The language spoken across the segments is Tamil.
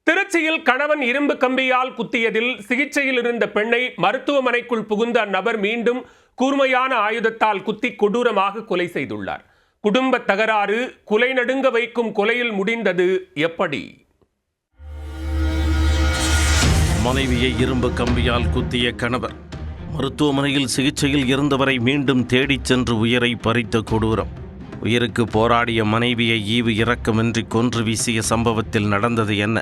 திருச்சியில் கணவன் இரும்பு கம்பியால் குத்தியதில் சிகிச்சையில் இருந்த பெண்ணை மருத்துவமனைக்குள் புகுந்த அந்நபர் மீண்டும் கூர்மையான ஆயுதத்தால் குத்தி கொடூரமாக கொலை செய்துள்ளார். குடும்ப தகராறு கொலை நடுங்க வைக்கும் கொலையில் முடிந்தது எப்படி? மனைவியை இரும்பு கம்பியால் குத்திய கணவர் மருத்துவமனையில் சிகிச்சையில் இருந்தவரை மீண்டும் தேடிச் சென்று உயிரை பறித்த கொடூரம். உயிருக்கு போராடிய மனைவியை ஈவு இரக்கமின்றி கொன்று வீசிய சம்பவத்தில் நடந்தது என்ன?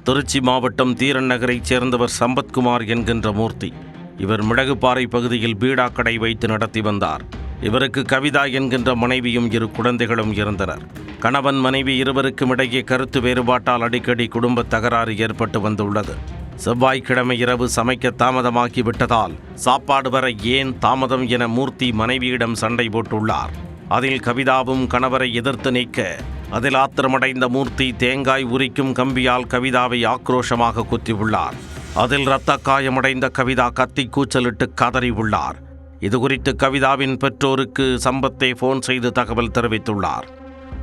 திருச்சி மாவட்டம் தீரன் நகரைச் சேர்ந்தவர் சம்பத்குமார் என்கின்ற மூர்த்தி. இவர் மிளகுப்பாறை பகுதியில் பீடா கடை வைத்து நடத்தி வந்தார். இவருக்கு கவிதா என்கின்ற மனைவியும் 2 குழந்தைகளும் இருந்தனர். கணவன் மனைவி இருவருக்கும் இடையே கருத்து வேறுபாட்டால் அடிக்கடி குடும்ப தகராறு ஏற்பட்டு வந்துள்ளது. செவ்வாய்க்கிழமை இரவு சமைக்க தாமதமாகிவிட்டதால் சாப்பாடு வர ஏன் தாமதம் என மூர்த்தி மனைவியிடம் சண்டை போட்டுள்ளார். அதில் கவிதாவும் கணவரை எதிர்த்து நிற்க அதில் ஆத்திரமடைந்த மூர்த்தி தேங்காய் உரிக்கும் கம்பியால் கவிதாவை ஆக்ரோஷமாக குத்தியுள்ளார். அதில் இரத்த காயமடைந்த கவிதா கத்தி கூச்சலிட்டு கதறி உள்ளார். இதுகுறித்து கவிதாவின் பெற்றோருக்கு சம்பத்தே போன் செய்து தகவல் தெரிவித்துள்ளார்.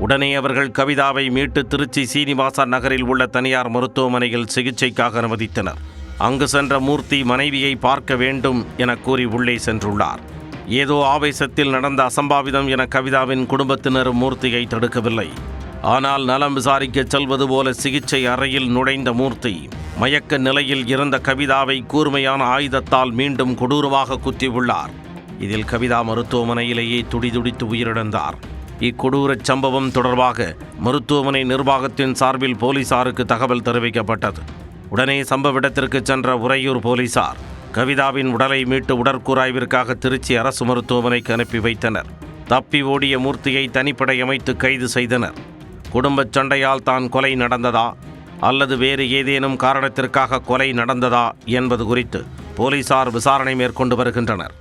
உடனே அவர்கள் கவிதாவை மீட்டு திருச்சி சீனிவாசா நகரில் உள்ள தனியார் மருத்துவமனையில் சிகிச்சைக்காக அனுமதித்தனர். அங்கு சென்ற மூர்த்தி மனைவியை பார்க்க வேண்டும் என கூறி உள்ளே சென்றுள்ளார். ஏதோ ஆவேசத்தில் நடந்த அசம்பாவிதம் என கவிதாவின் குடும்பத்தினர் மூர்த்தியை தடுக்கவில்லை. ஆனால் நலம் விசாரிக்க செல்வது போல சிகிச்சை அறையில் நுழைந்த மூர்த்தி மயக்க நிலையில் இருந்த கவிதாவை கூர்மையான ஆயுதத்தால் மீண்டும் கொடூரமாக குத்தியுள்ளார். இதில் கவிதா மருத்துவமனையிலேயே துடிதுடித்து உயிரிழந்தார். இக்கொடூரச் சம்பவம் தொடர்பாக மருத்துவமனை நிர்வாகத்தின் சார்பில் போலீசாருக்கு தகவல் தெரிவிக்கப்பட்டது. உடனே சம்பவ இடத்திற்கு சென்ற உறையூர் போலீசார் கவிதாவின் உடலை மீட்டு உடற்கூராய்விற்காக திருச்சி அரசு மருத்துவமனைக்கு அனுப்பி வைத்தனர். தப்பி ஓடிய மூர்த்தியை தனிப்படை அமைத்து கைது செய்தனர். குடும்பச் சண்டையால் தான் கொலை நடந்ததா அல்லது வேறு ஏதேனும் காரணத்திற்காக கொலை நடந்ததா என்பது குறித்து போலீசார் விசாரணை மேற்கொண்டு வருகின்றனர்.